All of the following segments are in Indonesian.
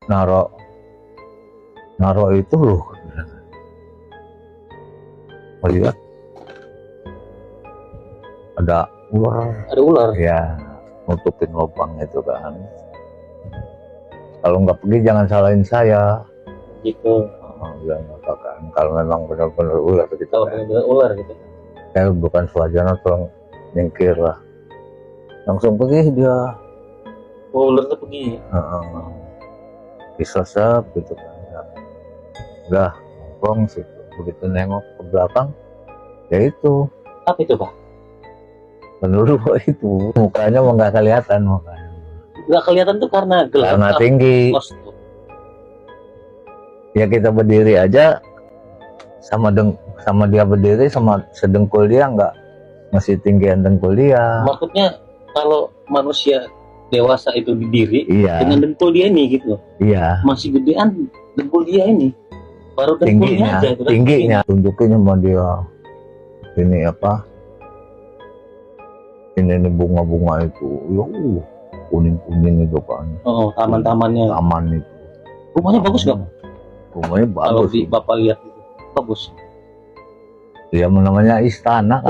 naro naro itu loh, melihat ada ular ya, nutupin lubang itu kan. Kalau nggak pergi jangan salahin saya gitu. bilang apa kan, kalau memang benar-benar ular gitu. Kalau benar-benar ular gitu. Saya bukan suajana, tolong nyingkir lah, langsung pergi dia. Ular tuh pergi. Bisa sep gitu kan. Udah nongkrong sih, begitu nengok ke belakang ya itu. Apa itu, Pak? Menurut itu mukanya mau nggak kelihatan, makanya Nggak kelihatan tuh karena gelap. karena tinggi. Ya kita berdiri aja sama dia berdiri sama sedengkul dia nggak masih tinggian dengkul dia. Maksudnya kalau manusia dewasa itu berdiri dengan dengkul dia ini gitu. Iya. Masih gedean dengkul dia ini. Baru dengkulnya aja itu. Tingginya tunjukin sama dia. Ini apa? Ini bunga-bunga itu. Ya kuning-kuning itu kan. Oh, taman-tamannya. Taman itu. Rumahnya bagus nggak? Rumahnya bagus. Kalau di Bapak lihat itu bagus. Ya namanya istana.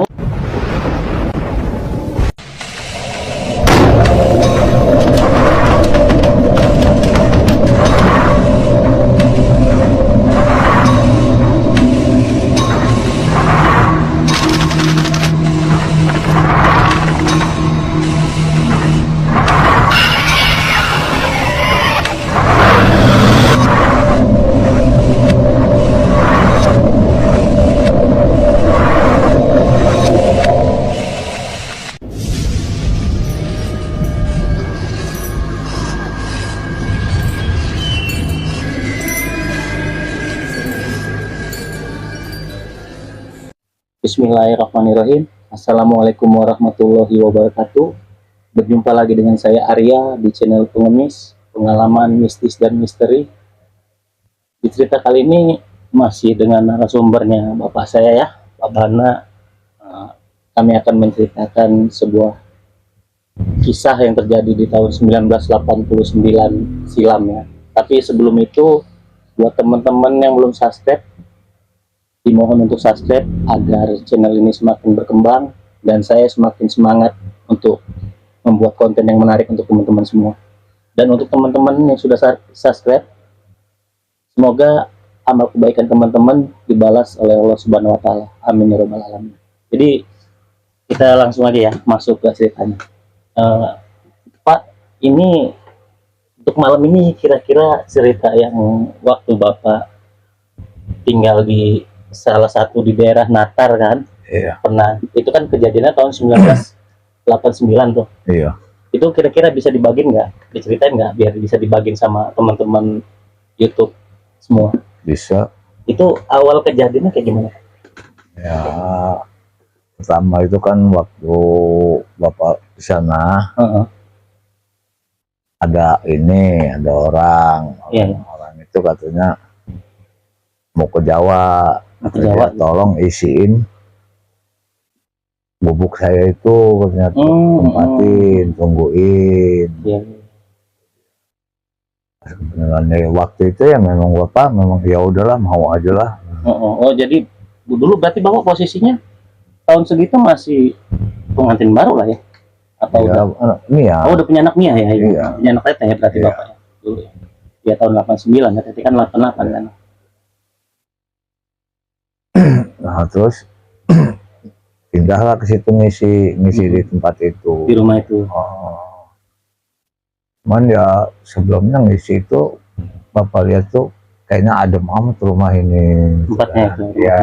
Bismillahirrahmanirrahim. Assalamualaikum warahmatullahi wabarakatuh. Berjumpa lagi dengan saya Arya di channel Pengemis, pengalaman mistis dan misteri. Di cerita kali ini masih dengan narasumbernya bapak saya ya, Pak Bana. Kami akan menceritakan sebuah kisah yang terjadi di tahun 1989 silam ya. Tapi sebelum itu, buat teman-teman yang belum subscribe, dimohon untuk subscribe agar channel ini semakin berkembang dan saya semakin semangat untuk membuat konten yang menarik untuk teman-teman semua. Dan untuk teman-teman yang sudah subscribe, semoga amal kebaikan teman-teman dibalas oleh Allah Subhanahu wa taala. Amin ya rabbal alamin. Jadi kita langsung aja ya masuk ke ceritanya. Pak, ini untuk malam ini kira-kira cerita yang waktu Bapak tinggal di salah satu di daerah Natar kan, pernah itu kan kejadiannya tahun 1989 tuh. Itu kira-kira bisa dibagiin nggak, diceritain nggak biar bisa dibagiin sama teman-teman YouTube semua? Bisa. Itu awal kejadiannya kayak gimana? Ya pertama itu kan waktu Bapak di sana ada orang itu katanya mau ke Jawa. Tolong isiin bubuk saya itu, ternyata tempatin, tungguin. Sebenarnya waktu itu ya memang Bapak ya udahlah mau aja lah. Jadi dulu berarti Bapak posisinya tahun segitu masih pengantin baru lah ya? Atau Mia. udah punya anak Mia ya? Punya anak teteh ya berarti Bapak ya? Dulu ya? Ya tahun 89 ya, teteh kan 88 kan? Nah terus pindahlah ke situ ngisi di tempat itu, di rumah itu. Cuman ya sebelumnya ngisi itu Bapak lihat tuh kayaknya adem amat rumah ini tempatnya itu ya,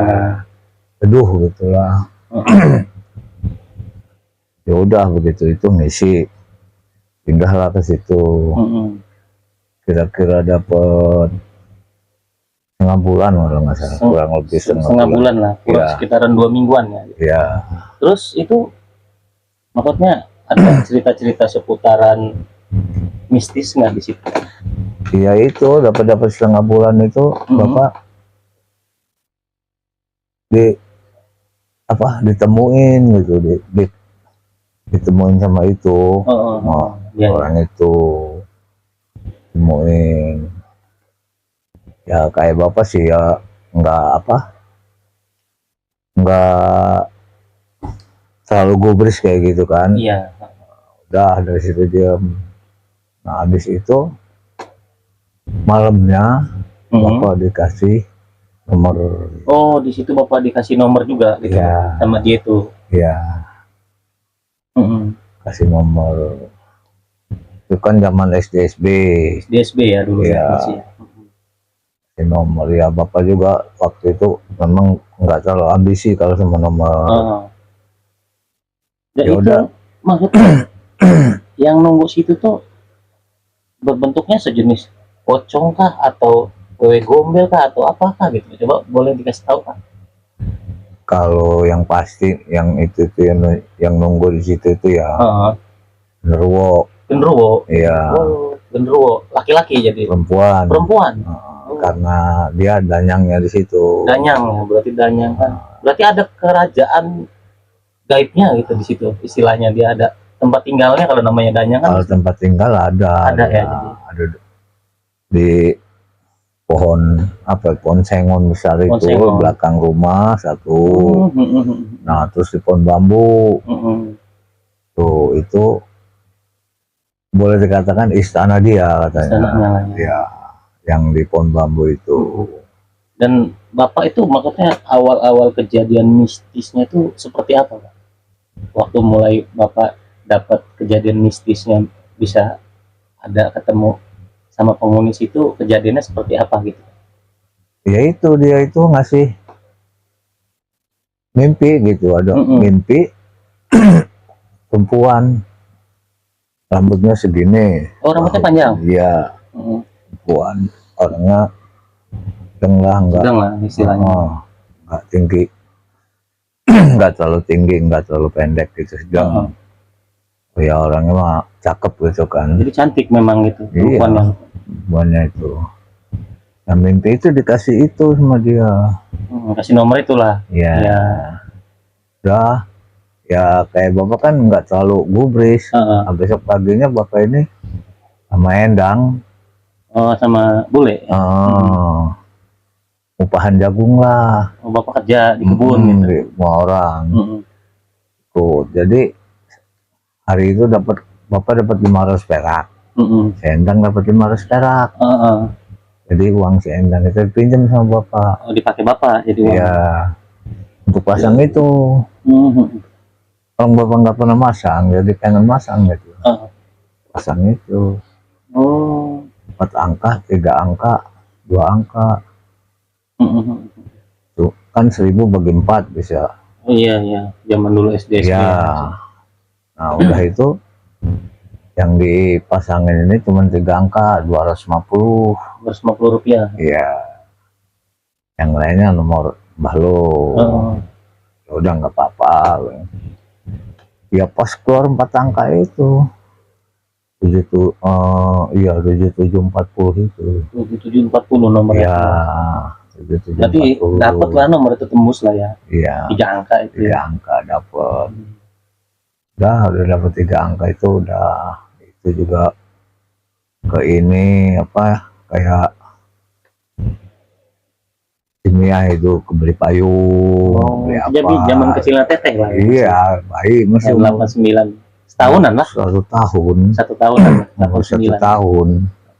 teduh gitulah. Ya udah begitu itu ngisi, pindahlah ke situ. Kira-kira dapat setengah bulan kalau nggak salah, kurang lebih setengah bulan lah, sekitaran 2 mingguan ya. Terus itu maksudnya ada cerita-cerita seputaran mistis nggak di situ? Iya itu dapat setengah bulan itu Bapak ditemuin gitu, ditemuin sama itu orang itu, temuin Ya kayak bapak sih ya nggak apa, nggak terlalu gubris kayak gitu kan. Iya. Udah dari situ dia. Nah habis itu malamnya bapak dikasih nomor. Oh, di situ bapak dikasih nomor juga gitu Ya, sama dia itu. ya kasih nomor. Itu kan zaman SDSB. DSB ya dulu Iya. masih. Kasih nomor ya, bapak juga waktu itu memang nggak terlalu ambisi kalau sama nomor. Dan Ya itu udah. maksudnya yang nunggu situ tuh berbentuknya sejenis pocong kah atau wewe gombel kah atau apakah gitu, coba boleh dikasih tahu kan? Kalau yang pasti yang itu tuh yang nunggu di situ itu ya genderuwo. Genderuwo. Iya. Oh, genderuwo laki-laki jadi Perempuan. Karena dia danyangnya di situ. Danyang, berarti danyang kan. Berarti ada kerajaan gaibnya gitu di situ, istilahnya dia ada tempat tinggalnya kalau namanya danyang kan. Kalau tempat tinggal ada ya, jadi. ada di pohon apa, pohon sengon besar Pohon itu sengon. belakang rumah satu. Nah terus di pohon bambu tuh itu boleh dikatakan istana dia katanya. Istananya. Ya yang di pohon bambu itu. Dan bapak itu maksudnya awal-awal kejadian mistisnya itu seperti apa Pak? Waktu mulai bapak dapat kejadian mistisnya, bisa ada ketemu sama penghuni situ, kejadiannya seperti apa gitu? Ya itu dia itu ngasih mimpi gitu, ada mimpi perempuan rambutnya segini. Oh, rambutnya panjang? Iya. Perempuan, orangnya sedang lah istilahnya. Nggak tinggi, nggak terlalu tinggi, nggak terlalu pendek gitu, sedang. Ya orangnya mah cakep gitu kan. Jadi cantik memang gitu. Iya, perempuannya itu. Nah mimpi itu dikasih itu sama dia. Kasih nomor itulah. Ya. Udah. Ya kayak bapak kan nggak terlalu gubris. Besok paginya bapak ini sama Endang. Oh, sama bule. Upahan jagung lah. Oh, bapak kerja di kebun gitu. Di rumah orang. Tuh, jadi hari itu bapak dapat 500 perak. Si Endang dapat 500 perak. Jadi uang si Endang itu pinjam sama bapak. Oh, dipakai bapak jadi uang. Iya. Untuk pasang itu. Orang bapak nggak pernah masang, jadi pengen masang gitu. Pasang itu. Oh. 4 angka, 3 angka, 2 angka. Tuh, kan 1000 bagi 4 bisa. Oh iya, zaman dulu SD. Iya. Nah, udah itu yang dipasangin ini cuma 3 angka, 250. 250 rupiah. Iya. Yang lainnya nomor Mbah Lo. Ya udah nggak apa-apa. Ya pas keluar 4 angka itu. 7740 itu. 7740 nomornya. Iya. Berarti dapat lah nomor itu, tembus lah ya. Iya. 3 angka itu. 3 angka dapat. Udah dapat 3 angka itu udah. Itu juga ke ini apa kayak kimia itu, kebeli payung. Oh, jadi zaman kecilnya teteh lah. Iya, baik masih 89 setahunan lah. 1 tahun. 1 tahunan. 1 tahun.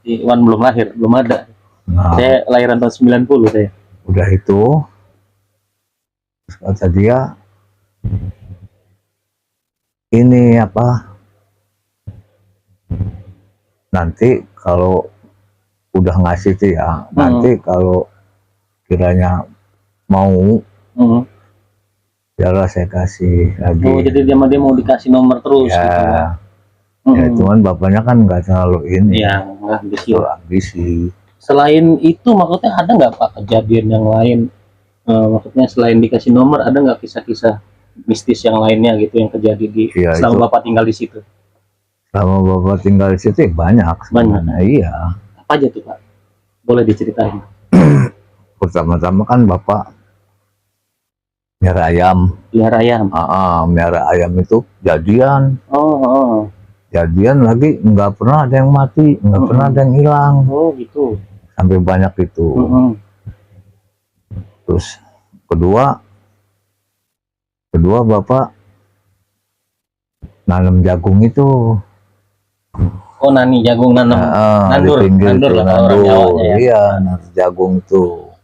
Iwan belum lahir, belum ada. Nah, saya lahiran tahun 90 saya. Udah itu, terus kata dia, ini apa? Nanti kalau udah ngasih tuh ya, nanti kalau kiranya mau, biarlah saya kasih lagi. Oh, jadi dia mau dikasih nomor terus ya, gitu ya. Ya cuman bapaknya kan nggak terlalu ini. Iya, nggak ambisi. Selain itu maksudnya ada nggak Pak kejadian yang lain? Maksudnya selain dikasih nomor, ada nggak kisah-kisah mistis yang lainnya gitu yang terjadi di selama bapak tinggal di situ? Selama bapak tinggal di situ banyak. Iya. Apa aja tuh Pak? Boleh diceritain? Pertama-tama kan bapak miara ayam. Miara ayam. Miara ayam itu jadian. Jadian lagi nggak pernah ada yang mati, nggak pernah ada yang hilang. Oh gitu. sampai banyak itu. Terus kedua bapak nanam jagung itu. Oh, nani jagung, nanam nandur, di pinggir nandur itu, lah kalau orang Jawanya ya. Iya, nandur jagung tuh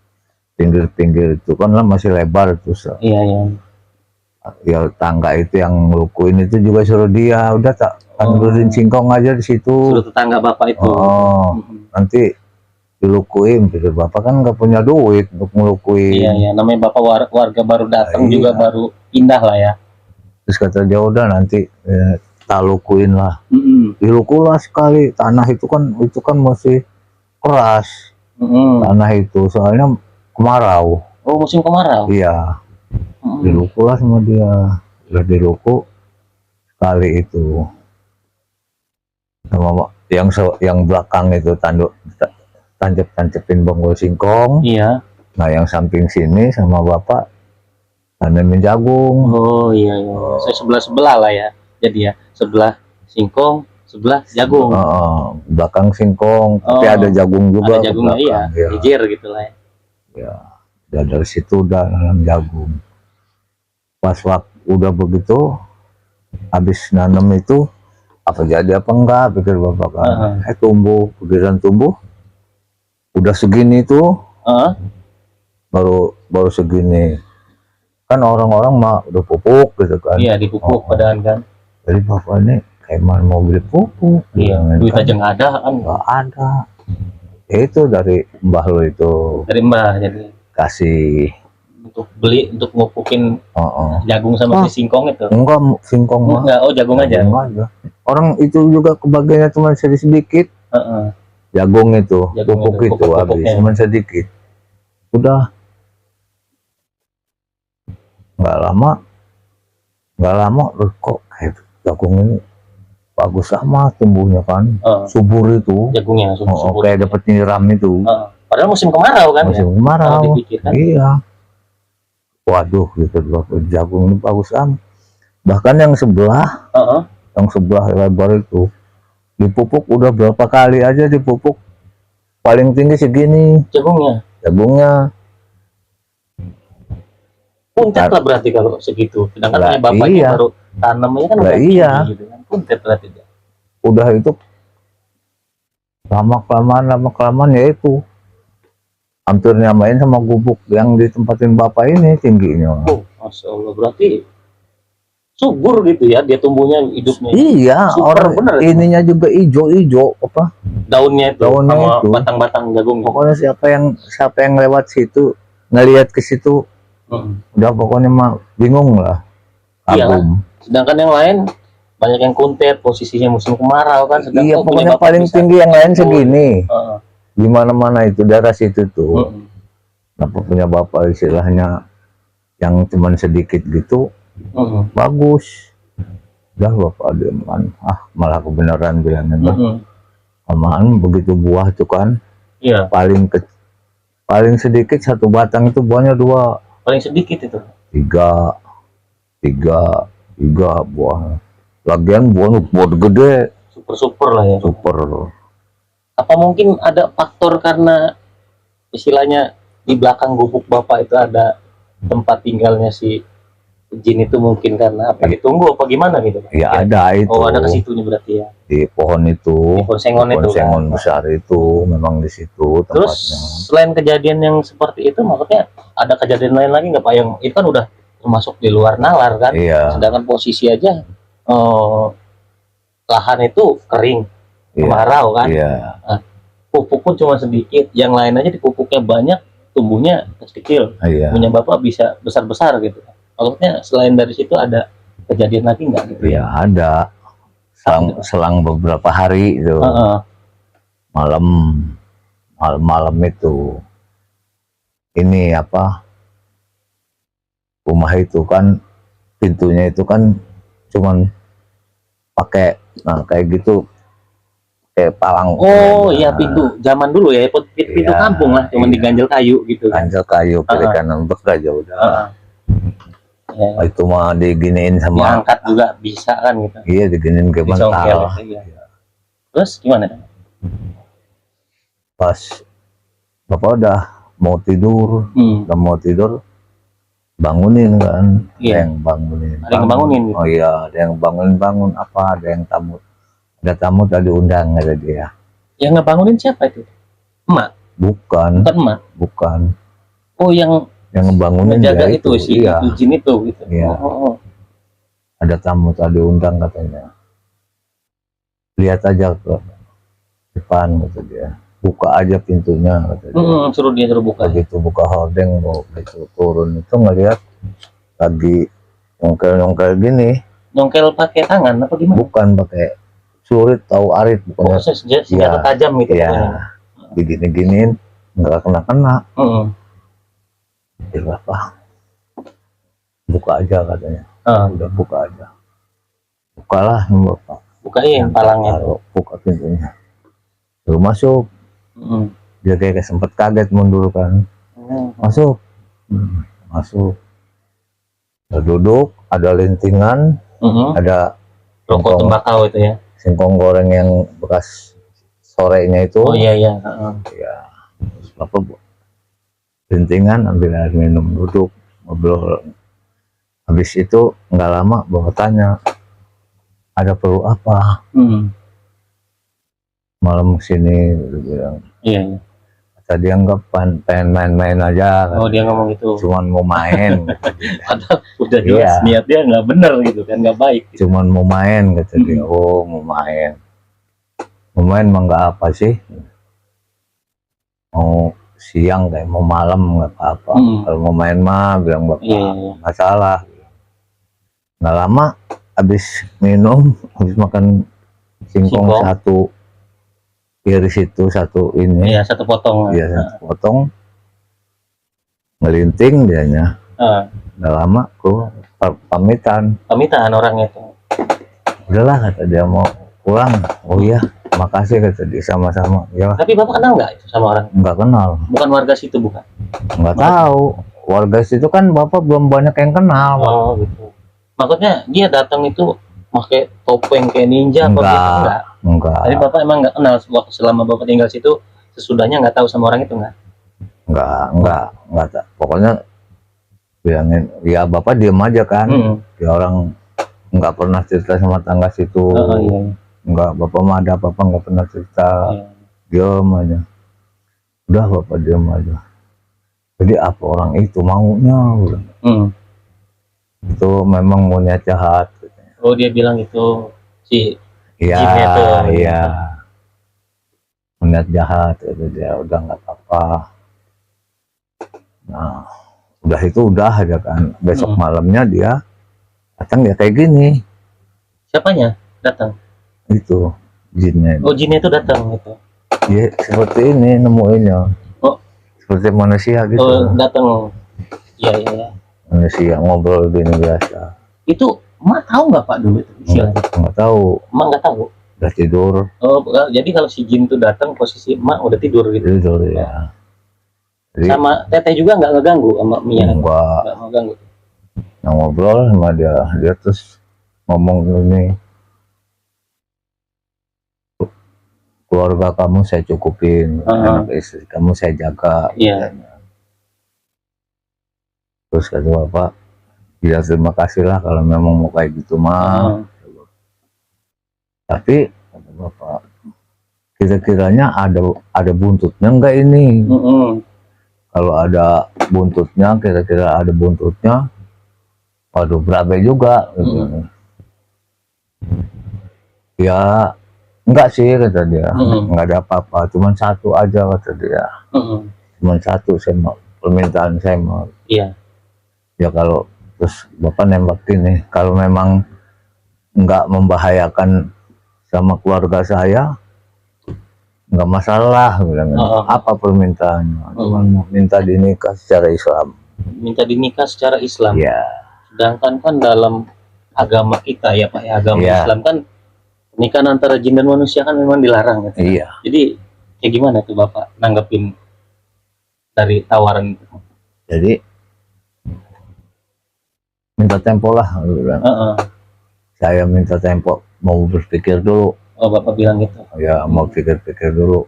pinggir-pinggir itu kan lah masih lebar terus. Iya, iya. Ya tangga itu yang ngelukuin itu juga suruh dia, udah tak tandurin singkong aja di situ. Suruh tetangga bapak itu. Nanti dilukuin, pikir bapak kan nggak punya duit untuk ngelukuin. Iya, iya, namanya bapak warga baru datang juga baru pindah lah ya. Terus kata dia udah nanti tak lukuin lah. Dilukulah sekali, tanah itu kan masih keras. Tanah itu soalnya kemarau. Oh, musim kemarau. Iya. Dilukulah sama dia, udah diluku sekali itu. Sama yang belakang itu tancap-tancapin bonggol singkong. Iya. Nah yang samping sini sama bapak tanamin jagung. Oh iya, iya. Saya sebelah lah ya. Jadi ya sebelah singkong, sebelah jagung. Belakang singkong, tapi ada jagung juga. Ada jagungnya, iya. Hijir gitu lah ya. Ya dari situ udah nanam jagung. Pas waktu udah begitu, habis nanam itu apa jadi apa enggak, pikir bapak kan. Tumbuh, begitu tumbuh udah segini tuh. Baru segini kan orang-orang mah udah pupuk gitu kan. Iya, dipupuk padahal kan. Jadi bapak ini kayak mau beli pupuk. Iya, duit aja nggak ada kan. Nggak ada. Itu dari mbah lo itu. Dari mbah jadi kasih untuk beli untuk ngupukin jagung sama si singkong itu. Enggak, singkong mah. Enggak, oh jagung aja. Orang itu juga kebagiannya cuma sedikit. Jagung itu, pupuk itu habis cuma sedikit. Udah nggak lama kok kayak jagung ini bagus sama tumbuhnya kan. Subur itu jagungnya subur. Kayak dapat nyiram itu. Padahal musim kemarau kan. Musim kemarau. Kan? Iya. Waduh gitu, jagung ini bagus bahkan yang sebelah lebar itu dipupuk udah berapa kali aja dipupuk paling tinggi segini jagungnya puntet lah berarti kalau segitu, sedangkan bapaknya baru tanamnya kan udah gitu kan. Puntet berarti dia. Udah itu lama kelamaan ya itu hampir nyamain sama gubuk yang ditempatin bapak ini tingginya. Masya Allah, berarti subur gitu ya dia tumbuhnya, hidupnya. Iya, orang bener, ininya juga hijau apa? Daunnya sama batang-batang jagung. Pokoknya siapa yang lewat situ ngelihat ke situ, udah pokoknya mah bingung lah. Iya. Sedangkan yang lain banyak yang kuntet, posisinya musim kemarau kan. Iya, pokoknya paling tinggi yang lain segini. Di mana-mana itu daerah situ tuh. Punya bapak istilahnya yang cuman sedikit gitu, bagus. Udah bapak diaman, malah kebenaran bilangnya. Aman begitu buah tuh kan. Iya. Paling sedikit satu batang itu buahnya 2. Paling sedikit itu. 3 buah. Lagian buah gede. Super lah ya. Super. Apa mungkin ada faktor karena istilahnya di belakang gubuk bapak itu ada tempat tinggalnya si jin itu, mungkin karena apa ditunggu apa gimana gitu? Ya ada itu. Oh, ada ke situnya berarti ya. Di pohon itu. Di pohon sengon itu. Pohon sengon besar itu memang di situ tempatnya. Terus selain kejadian yang seperti itu, maksudnya ada kejadian lain lagi nggak Pak, yang itu kan udah termasuk di luar nalar kan? Iya. Sedangkan posisi aja lahan itu kering. Kemarau kan, nah, pupuk pun cuma sedikit, yang lain aja dipupuknya banyak, tumbuhnya kecil, punya bapak bisa besar-besar gitu. Maksudnya selain dari situ ada kejadian lagi nggak gitu? Iya ada, selang beberapa hari itu, malam itu, ini apa, rumah itu kan pintunya itu kan cuman pakai kayak gitu. Palang. Oh iya, pintu zaman dulu ya, pintu kampung lah, cuman diganjel kayu gitu kan. Ganjel kayu, kiri kanan bek aja udah. Itu mah diginiin sama. Diangkat juga bisa kan gitu. Iya, diginiin ke bantal. Terus gimana? Pas Bapak udah mau tidur, Hmm. udah mau tidur, bangunin kan, Iya. ada yang bangunin. Ada yang bangunin gitu. Oh iya, ada yang bangun apa, ada yang ada tamu tadi undang ada dia. Yang ngebangunin siapa itu? Emak? Bukan, Bukan emak? bukan. Oh, yang Ngebangunin menjaga dia itu si iya. jin itu gitu. Iya. Oh. Ada tamu tadi undang katanya. Lihat aja ke depan kata dia. Buka aja pintunya kata dia. Suruh buka. Begitu buka hordeng mau begitu turun itu ngelihat lagi nyongkel gini. Nyongkel pakai tangan apa gimana? Bukan pakai surit tahu arit Oh, pokoknya. senjata tajam gitu. Iya. Digini-giniin nggak kena. Ya apa? Buka aja katanya. Udah buka aja. Bukalah Bapak. Bukain palangnya. Buka pintunya. Suruh masuk. Dia kayak sempet kaget mundur kan. Masuk. Masuk. Udah duduk, ada lintingan, ada rokok tembakau itu ya. Singkong goreng yang bekas sorenya itu. Oh iya. Ya. Terus Bapak lintingan ambil air minum, duduk ngobrol. Habis itu nggak lama Bapak tanya, ada perlu apa? Malam sini bilang. Iya. Tadi anggap pengen main-main aja kan. Oh, dia ngomong gitu. Cuman mau main. Padahal udah jelas niat dia nggak bener gitu kan, nggak baik gitu. Cuman mau main kata dia. Oh, mau main. Mau main mah nggak apa sih. Mau siang kayak mau malam nggak apa-apa. Kalau mau main mah bilang Bapak masalah. Nggak lama habis minum, habis makan singkong satu iris itu satu ini. Iya, satu potong. Iya, satu potong. Ngelinting dianya. Nggak lama tuh pamitan orangnya tuh. Udahlah kata dia mau pulang. Oh iya, makasih kata dia sama-sama. Ya. Tapi Bapak kenal nggak itu sama orang? Nggak kenal. Bukan warga situ bukan? Nggak tahu. Warga situ kan Bapak belum banyak yang kenal. Oh gitu. Maksudnya dia datang itu pakai topeng kayak ninja apa gitu enggak? Jadi Bapak emang nggak kenal selama Bapak tinggal situ, sesudahnya nggak tahu sama orang itu nggak? Nggak. Pokoknya bilangin, ya Bapak diem aja kan. Ya orang nggak pernah cerita sama tangga situ. Iya. Nggak, Bapak mah ada apa-apa nggak pernah cerita. Diem aja. Udah Bapak diem aja. Jadi apa orang itu maunya? Itu memang maunya jahat. Oh, dia bilang itu si iya. Niat jahat itu dia udah nggak apa-apa. Nah, udah itu udah aja kan. Besok malamnya dia datang ya kayak gini. Siapanya datang? Itu jinnya. Oh, jinnya itu datang itu. Iya, seperti ini nemuinnya. Oh, seperti manusia gitu. Oh, datang. Iya. Manusia ngobrol gini biasa. Itu Mak tahu nggak Pak dulu itu? Nggak tahu. Mak nggak tahu. Udah tidur. Oh, jadi kalau si jin itu datang posisi Mak udah tidur gitu. Tidur ya. Jadi, sama Teteh juga nggak ngeganggu sama Mia? Nggak ngeganggu. Nah, ngobrol sama dia terus ngomong gini, keluarga kamu saya cukupin, anak istri kamu saya jaga. Iya. Terus kata Bapak, ya terima kasih lah kalau memang mau kayak gitu mah. Tapi kata Bapak, kira-kiranya ada buntutnya enggak ini? Kalau ada buntutnya, kira-kira ada buntutnya, waduh berabe juga. Ya enggak sih kata dia, enggak ada apa-apa, cuman satu aja kata dia. Cuman satu saya mau, permintaan saya mau. Iya. Ya kalau terus Bapak nembak gini, kalau memang enggak membahayakan sama keluarga saya, enggak masalah bilang. Apa permintaannya? Cuman minta dinikah secara Islam. Minta dinikah secara Islam. Iya. Sedangkan kan dalam agama kita ya Pak, agama Islam kan pernikahan antara jin dan manusia kan memang dilarang gitu. Iya. Jadi kayak gimana tuh Bapak nanggepin dari tawaran itu? Jadi minta tempo lah bilang. Saya minta tempo, mau berpikir dulu. Oh, Bapak bilang gitu. Ya, mau pikir-pikir dulu.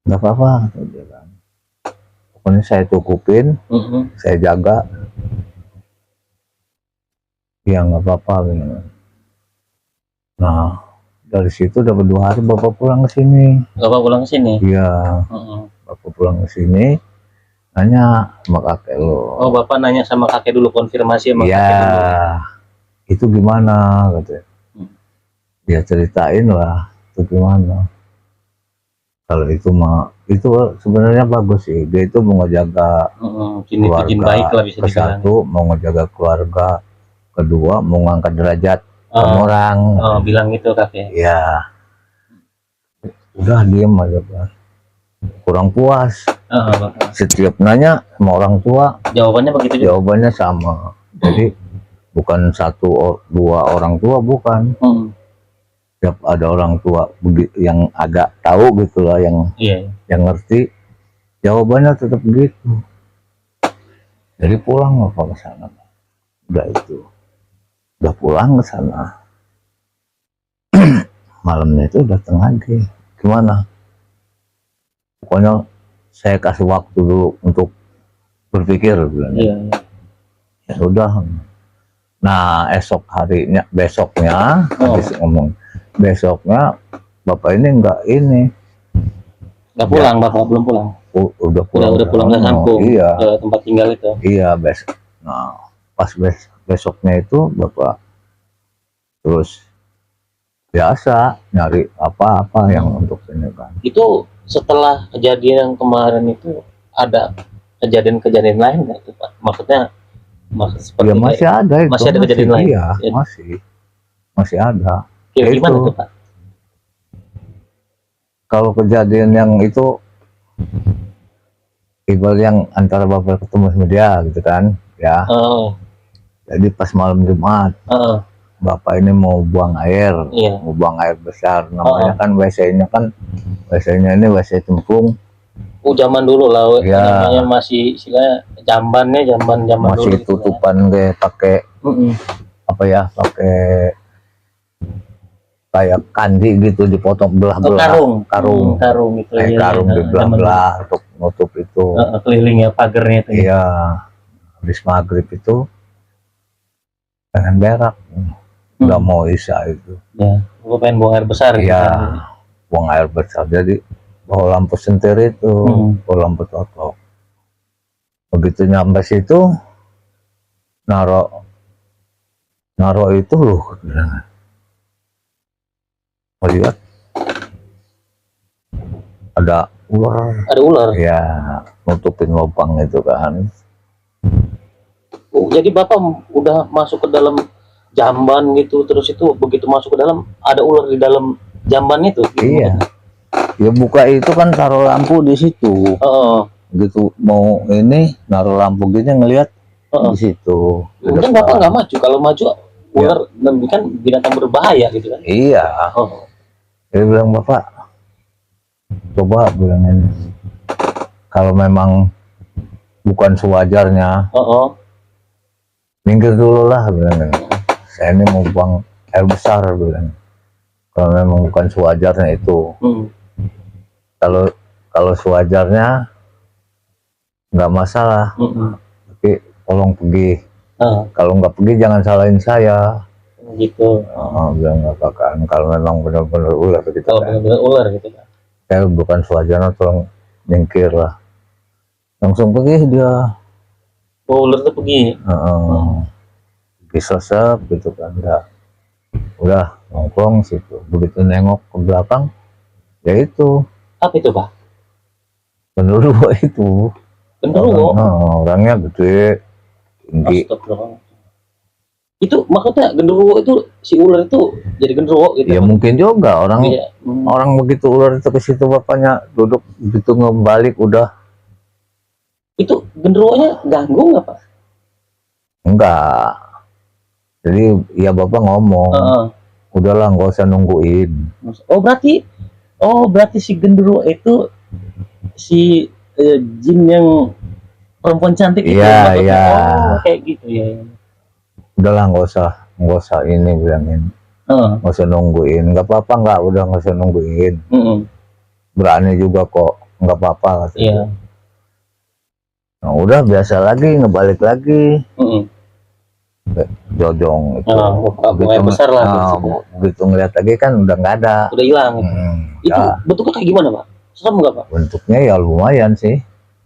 nggak apa-apa kata dia kan. Pokoknya saya cukupin, saya jaga, ya nggak apa-apa gitu. Nah dari situ dapat 2 hari bapak pulang ke sini. Bapak pulang ke sini? Iya. Bapak pulang ke sini, nanya sama kakek lo. Oh, bapak nanya sama kakek dulu, konfirmasi sama ya, kakek dulu. Itu gimana katanya. Dia ceritain lah itu gimana. Kalau itu mah itu sebenarnya bagus sih. Dia itu mau ngejaga keluarga. Jin baik lah bisa dibilang. Satu mau ngejaga keluarga, kedua mau ngangkat derajat orang. Oh, bilang gitu kakek. Ya. Udah diem aja Pak. Kurang puas. Setiap nanya sama orang tua, jawabannya begitu juga. Jawabannya sama. Jadi bukan 1-2 orang tua, bukan. Setiap ada orang tua yang agak tahu gitulah, yang ngerti, jawabannya tetap begitu. Jadi pulang apa ke sana. Udah pulang ke sana. Malamnya itu datang lagi. Gimana? Pokoknya saya kasih waktu dulu untuk berpikir. Ya udah. Nah besoknya habis ngomong, besoknya bapak ini nggak pulang. Bapak belum pulang. Udah pulang ke kampung. Iya. Ke tempat tinggal itu. Iya besok. Nah pas besoknya itu bapak terus biasa nyari apa-apa yang untuk ini kan. Itu setelah kejadian yang kemarin itu ada kejadian-kejadian lain nggak itu Pak? Maksudnya seperti ya masih ada itu. Masih ada kejadian lain? Iya, masih ada. Gimana tuh Pak? Kalau kejadian yang itu ibarat yang antara bapak ketemu sama dia gitu kan ya. Jadi pas malam Jumat bapak ini mau buang air, mau buang air besar, namanya kan WC-nya ini WC cemplung. Zaman dulu lah, namanya masih istilahnya zaman masih dulu tutupan gitu pakai apa ya, pakai kayak kandi gitu, dipotong belah-belah, karung gitu ya, karung dibelah-belah untuk nutup itu kelilingnya pagarnya itu. Iya, habis maghrib itu pengen berak, udah mau isya itu ya, gue pengen buang air besar ya, buang air besar. Jadi bawa lampu sentir itu, bawa lampu totok. Begitu nyampe situ naro itu loh, melihat ada ular ya, nutupin lubang itu kan. Jadi bapak udah masuk ke dalam jamban gitu, terus itu begitu masuk ke dalam ada ular di dalam jamban itu gitu. Iya, ya buka itu kan taruh lampu di situ. Gitu mau ini naruh lampu gitu ngelihat di situ. Mungkin bapak nggak maju, kalau maju ular dan kan binatang berbahaya gitu kan. Iya. Dia bilang, bapak coba bilangin kalau memang bukan sewajarnya, minggir dulu lah bilangin. Saya ini mau buang air besar bilang. Kalau memang bukan sewajarnya itu. Kalau sewajarnya nggak masalah, tapi tolong pergi. Kalau nggak pergi jangan salahin saya. Gitu. Bilang nggak apa-apa. Kalau memang benar-benar ular gitu. Kalau benar-benar ular gitu kan. Saya bukan sewajarnya, tolong nyingkir lah. Langsung pergi dia. Ular tuh pergi. Pergi sosok gitu kan. Udah nongkrong situ. Begitu nengok ke belakang, ya itu. Apa itu Pak? Genderuwo itu. Genderuwo? Orangnya gede, tinggi. Itu maksudnya genderuwo itu, si ular itu jadi genderuwo gitu? Ya mungkin juga orang begitu ular itu ke situ, bapaknya duduk begitu ngebalik udah. Itu genderuwonya ganggu nggak Pak? Enggak. Jadi ya bapak ngomong, udahlah nggak usah nungguin. Berarti si genderuwo itu si jin yang perempuan cantik itu. Iya. Kayak gitu ya. Udahlah nggak usah ini bilangin, nggak usah nungguin, nggak apa-apa, nggak usah nungguin. Berani juga kok nggak apa-apa katanya. Iya. Nah, udah biasa lagi, ngebalik lagi. Mm-mm. Jojong itu. Bunga besar lah. Begitu ngeliat lagi kan udah nggak ada. Udah hilang. Itu Ya, bentuknya kayak gimana, Pak? Serem nggak, Pak? bentuknya ya lumayan sih.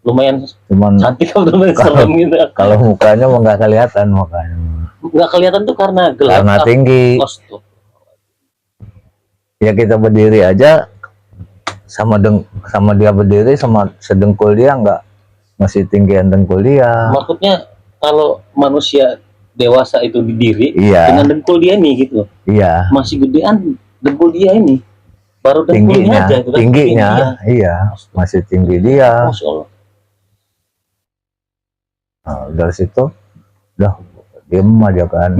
Lumayan Cuman cantik atau lumayan serem gitu. kalau mukanya mah nggak kelihatan makanya. Nggak kelihatan tuh karena gelap. Karena tinggi. Kostum. Ya kita berdiri aja sama dia berdiri sama sedengkul dia nggak masih tinggian dengkul dia. Maksudnya kalau manusia dewasa itu berdiri Iya. dengan dengkul dia nih gitu. Iya. Masih gedean dengkul dia ini. Baru dengkulnya aja itu kan. Tingginya, iya, masih tinggi dia. Masya Allah. Nah, dari situ udah diem aja kan.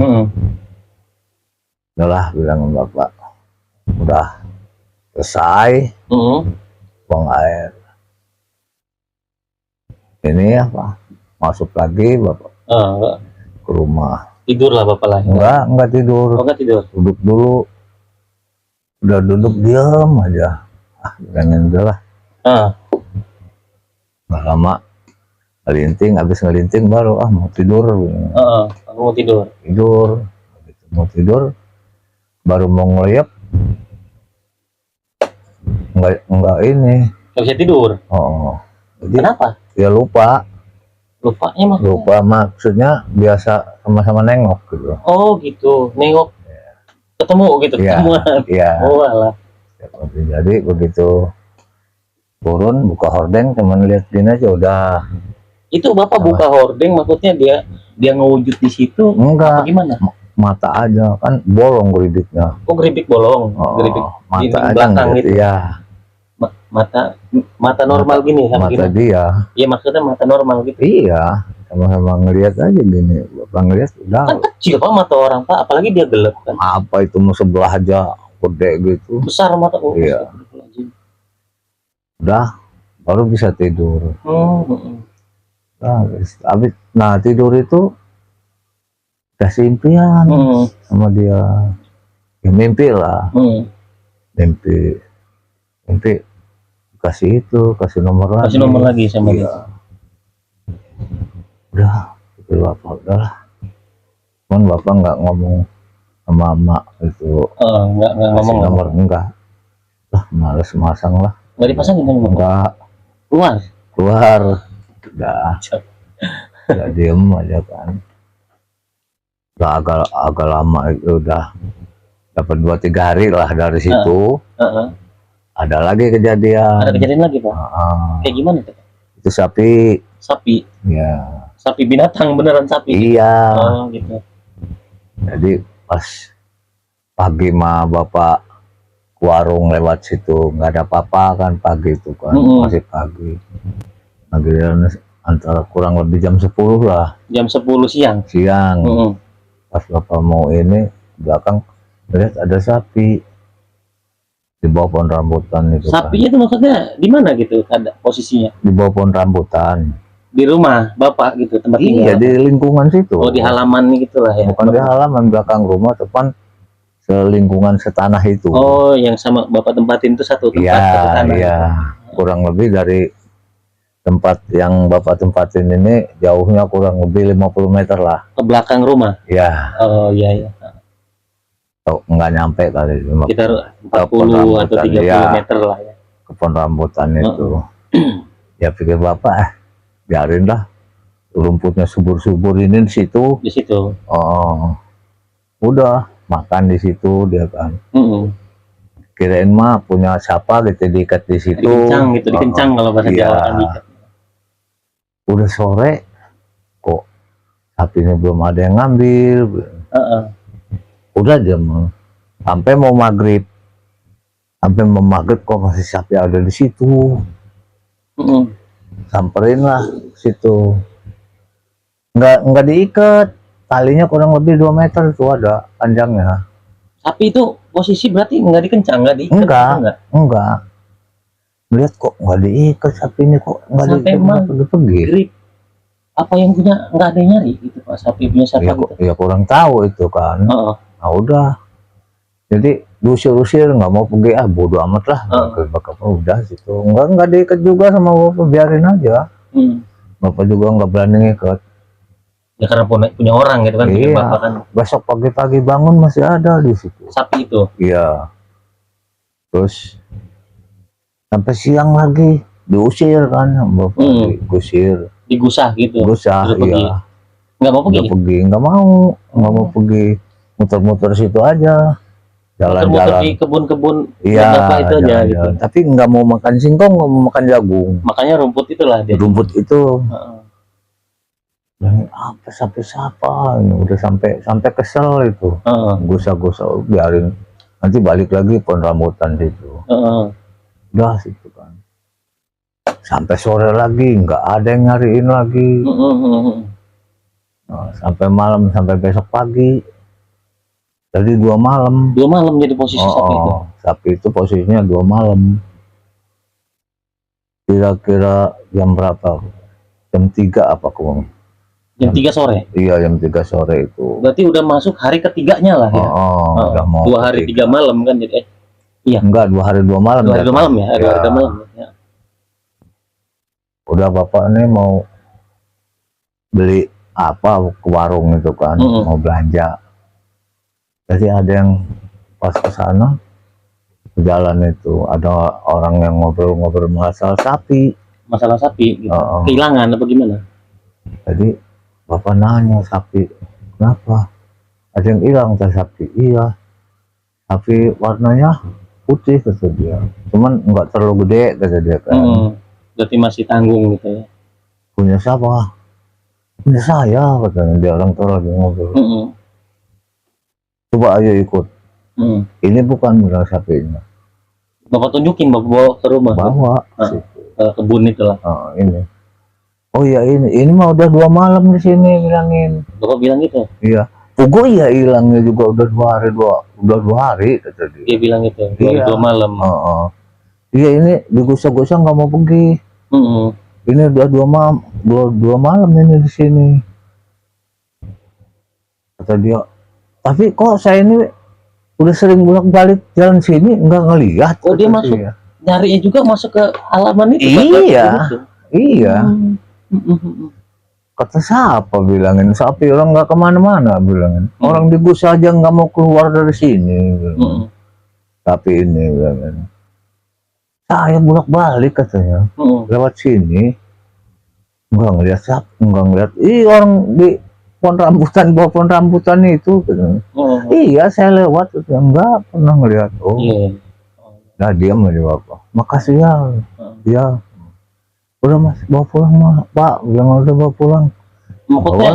Udahlah bilang bapak, udah selesai buang air. Ini apa? Masuk lagi bapak ke rumah. Tidur lah bapak lah. Enggak tidur. Oh, enggak tidur. Duduk dulu. Udah duduk diam aja. Jangan udahlah. Nggak lama ngelinting, habis ngelinting baru mau tidur. Aku mau tidur. Mau tidur baru mau ngeluyap enggak ini. Nggak bisa tidur. Jadi, kenapa? Ya lupa maksudnya biasa sama-sama nengok gitu. Oh gitu, nengok ketemu gitu, ketemuan. Iya. Oh alah. Jadi begitu turun buka hordeng cuman lihat gini aja udah. Itu bapak buka hordeng maksudnya dia ngewujud di situ? Enggak. Apa gimana? Mata aja kan bolong geribiknya. Oh geribik bolong. Geribik mata aja belakang gitu. Iya. Mata normal gini. Mata gini. dia. Iya maksudnya mata normal gitu. Iya. Sama-sama ngelihat aja gini. Bapak ngelihat udah. Kan kecil pak mata orang pak, apalagi dia gelap kan. Apa itu mau sebelah aja gede gitu. Besar mata. Iya. Udah baru bisa tidur. Nah tidur itu udah impian sama dia. Ya mimpi lah. Mimpi kasih nomor lagi sama dia. Udah itu bapak udahlah. Cuman bapak nggak ngomong sama emak itu. Nggak ngomong nomor enggak lah, males masang lah. Nggak dipasangin kan? Enggak. Keluar udah diem aja kan. Udah agak lama itu udah dapat 2-3 hari lah dari situ. Ada lagi kejadian. Ada kejadian lagi pak? Kayak gimana tuh? Itu sapi. Ya. Sapi binatang beneran sapi. Iya. Gitu. Jadi pas pagi mah bapak ke warung lewat situ nggak ada apa-apa kan pagi itu kan. Masih pagi. Antara kurang lebih jam 10 lah. Jam 10 siang. Pas bapak mau ini belakang lihat ada sapi di bawah pohon rambutan itu. Sapinya itu maksudnya di mana gitu ada posisinya? Di bawah pohon rambutan. Di rumah bapak gitu tempat tinggal? Iya di lingkungan situ. Oh di halaman gitu lah ya? Bukan di halaman, belakang rumah, depan selingkungan setanah itu. Oh yang sama bapak tempatin itu satu tempat setanah? Iya, kurang lebih dari tempat yang bapak tempatin ini jauhnya kurang lebih 50 meter lah. Ke belakang rumah? Iya. Oh iya. Nggak nyampe kali. Sekitar 40 atau 30 meter lah ya. Ke pohon rambutan itu. Ya pikir bapak biarin lah rumputnya subur-subur ini di situ. Di situ. Udah makan di situ dia kan. Kirain mah punya siapa gitu diikat di situ. Dikencang kalau bahasa Jawa kan diikat. Udah sore kok sapinya belum ada yang ngambil. Udah jam sampai mau maghrib kok masih sapi ada di situ. Samperin lah situ, nggak diikat, talinya kurang lebih 2 meter itu ada panjangnya. Sapi itu posisi berarti nggak dikencang, nggak diikat? Enggak. Lihat kok nggak diikat sapinya, kok nggak pergi. Grip apa yang punya nggak ada yang nyari gitu pak, sapi punya siapa? Ya kurang tahu itu kan. Nah udah Jadi diusir-usir nggak mau pergi, bodo amat lah, bapak udah situ, nggak diikat juga sama bapak, biarin aja. Bapak juga nggak berani ngikat. Ya karena punya orang gitu kan, Iya, bapak kan. besok pagi-pagi bangun masih ada di situ Sapi itu. Iya, terus sampai siang lagi diusir kan, bapak digusah gitu. Gusah, iya. Nggak mau pergi. Nggak mau pergi, muter-muter situ aja, jalan-jalan di kebun-kebun. Iya, bapak itu aja gitu. Tapi nggak mau makan singkong, nggak mau makan jagung. Makanya rumput itulah dia. Rumput itu. Apa siapa udah sampai kesel itu. Gusah-gusah, biarin nanti balik lagi pohon rambutan situ. Udah situ kan. Sampai sore lagi nggak ada yang nyariin lagi. Sampai malam, sampai besok pagi. Jadi 2 malam. 2 malam jadi posisi sapi itu. Sapi itu posisinya 2 malam. Kira-kira jam berapa? Jam 3 apa kurang? Jam 3 sore? Iya, jam 3 sore itu. Berarti udah masuk hari ketiganya lah ya? Udah mau 2 hari 3 malam kan jadi. Iya. Enggak, 2 hari 2 malam. 2 hari 2 malam ya? 2 hari 2 malam ya. Udah bapak nih mau beli apa ke warung itu kan, mau belanja. Jadi ada yang pas ke sana, jalan itu ada orang yang ngobrol-ngobrol masalah sapi. Masalah sapi gitu. Kehilangan apa gimana? Jadi bapak nanya, sapi kenapa? Ada yang hilang tadi sapi. Iya, sapi warnanya putih kata dia, cuman nggak terlalu gede kata dia kan. Berarti masih tanggung gitu ya. Punya siapa? Punya saya katanya, dia orang tua lagi ngobrol. Coba ayo ikut. Ini bukan bilang sapinya. Bapak tunjukin, bapak bawa ke rumah. Bawa ke kebun itu lah. Ini. Oh iya, ini mah udah 2 malam di sini bilangin. Bapak bilang gitu? Iya. Pugu iya hilangnya juga udah 2 hari kata dia. Dia bilang gitu. 2 malam. Iya, ini digusah-gusah nggak mau pergi. Ini udah 2 malam ini di sini. Kata dia. Tapi kok saya ini udah sering bolak-balik jalan sini nggak ngelihat. Oh, dia masuk nyarinya juga masuk ke halaman itu. Iya. Iya. Kata siapa bilangin, sapi orang nggak kemana-mana bilangin. Orang digusah aja nggak mau keluar dari sini. Tapi ini bilangin. Saya bolak-balik katanya, lewat sini, nggak ngeliat siapa, nggak ngeliat. Orang di pohon rambutan, bawah pohon rambutan itu, katanya. Iya saya lewat, nggak pernah ngeliat. Nah diam aja bapak. Makasih ya, ya. Udah mas, bawa pulang mah, pak, jangan udah bawa pulang. Maksudnya,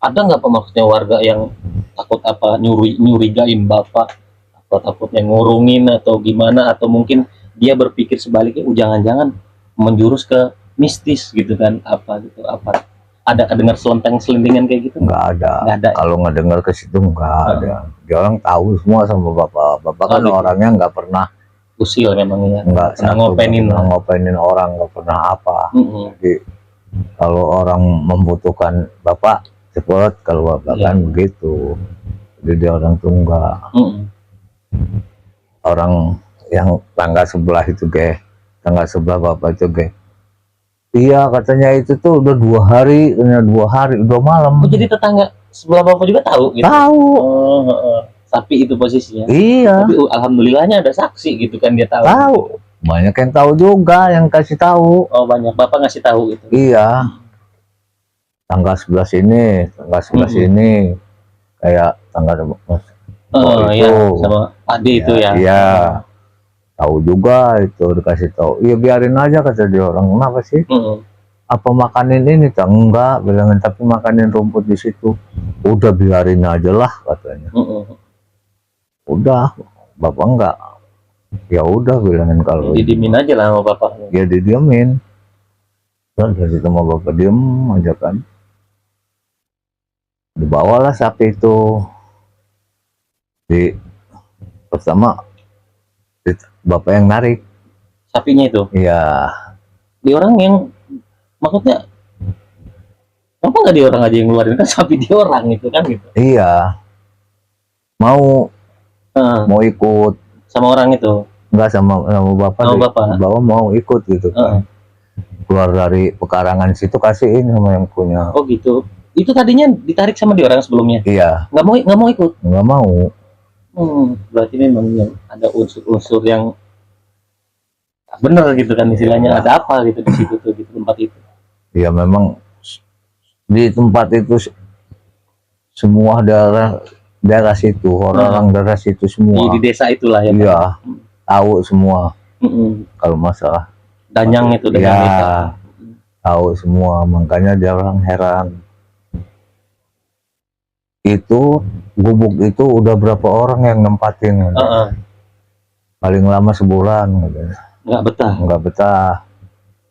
ada nggak pak maksudnya warga yang takut apa nyurigain bapak, atau takutnya ngurungin atau gimana, atau mungkin dia berpikir sebaliknya, jangan-jangan menjurus ke mistis gitu kan, apa gitu, apa ada dengar selentingan kayak gitu? Nggak ada. Kalau nggak dengar ke situ nggak ada. Dia orang tahu semua sama bapak kan gitu. Orangnya nggak pernah usil memang ya, nggak pernah ngopenin orang, nggak pernah apa. Jadi kalau orang membutuhkan bapak cepet, kalau bapak kan begitu. Jadi dia orang tuh nggak. Orang yang tangga sebelah itu tangga sebelah bapak itu iya katanya itu tuh udah 2 hari, 2 malam. Oh, jadi tetangga sebelah bapak juga tahu gitu? Tahu. Sapi itu posisinya? Iya. Tapi alhamdulillahnya ada saksi gitu kan, dia tahu. Tahu. Banyak yang tahu juga, yang kasih tahu. Oh banyak, bapak ngasih tahu gitu? Iya. Tangga sebelah sini, tangga sebelah sini, kayak tangga iya, sama Ade itu ya. Iya. Tahu juga itu, dikasih tahu. Iya biarin aja kata dia orang. Kenapa sih? Apa makanin ini? Enggak, bilangin, tapi makanin rumput di situ. Udah biarin aja lah katanya. Udah, bapak enggak. Ya udah bilangin kalau. Didiemin aja lah sama bapak. Ya didiemin. Dan dari sama bapak diem aja kan. Dibawalah sapi itu. Pertama bapak yang narik sapinya itu. Iya. Di orang yang maksudnya apa nggak di orang aja yang ngeluarin, kan sapi di orang itu kan gitu. Iya. Mau mau ikut sama orang itu. enggak sama bapak, Sama bapak. bawa mau ikut gitu kan. Keluar dari pekarangan situ kasihin sama yang punya. Oh gitu. Itu tadinya ditarik sama dia orang sebelumnya. Iya, Nggak mau ikut. nggak mau. Berarti memang yang ada unsur-unsur yang bener gitu kan istilahnya, ada apa gitu di situ tuh, di tempat itu. Iya, memang di tempat itu semua daerah situ, orang daerah situ semua. Di desa itulah ya. Iya, tahu semua. Kalau masalah Danyang itu, ya, Danyang itu. tahu semua, makanya dia orang heran. Itu gubuk itu udah berapa orang yang nempatin? Paling lama sebulan, katanya. Nggak betah.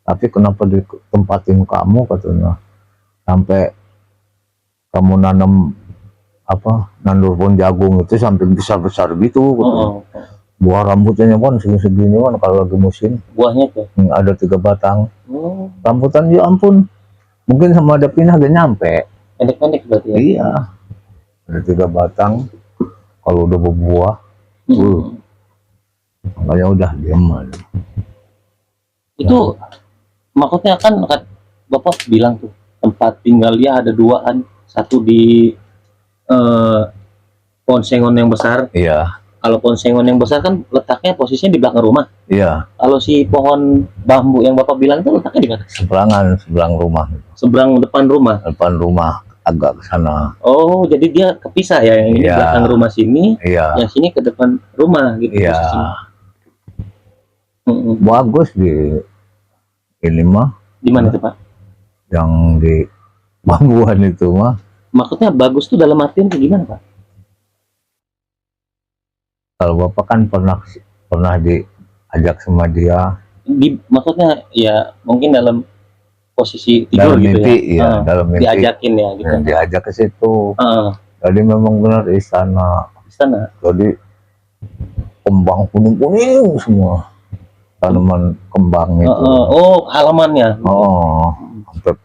Tapi kenapa ditempatin kamu, katanya? Sampai kamu nanam nandur pohon jagung itu sampai besar gitu. Buah rambutnya kan segini kan kalau lagi musim. Buahnya tuh Ada 3 batang. Rambutan ya ampun, mungkin sama ada pinah gak nyampe. pendek-pendek berarti ya. Iya, ada 3 batang. Kalau udah berbuah, makanya udah diam aja. Itu maksudnya kan bapak bilang tuh tempat tinggal dia ada 2 kan, satu di pohon sengon yang besar. Iya. Kalau pohon sengon yang besar kan letaknya posisinya di belakang rumah. Iya. Kalau si pohon bambu yang bapak bilang itu letaknya di mana? Sebelang rumah. Seberang depan rumah. Depan rumah agak ke sana. Oh, jadi dia kepisah ya, yang ini belakang rumah sini, yang sini ke depan rumah gitu. Iya. Bagus di ini mah. Di mana tuh, Pak? Yang di bambuan itu mah. Maksudnya bagus tuh dalam artian kayak gimana, Pak? Kalau bapak kan pernah diajak sama dia. Maksudnya ya mungkin dalam posisi tidur dalam gitu mimpi, ya. Dalam mimpi. Diajakin ya gitu. Diajak ke situ. Jadi memang benar istana. Jadi kembang kuning-kuning semua. Tanaman kembang itu. Halamannya. Sampai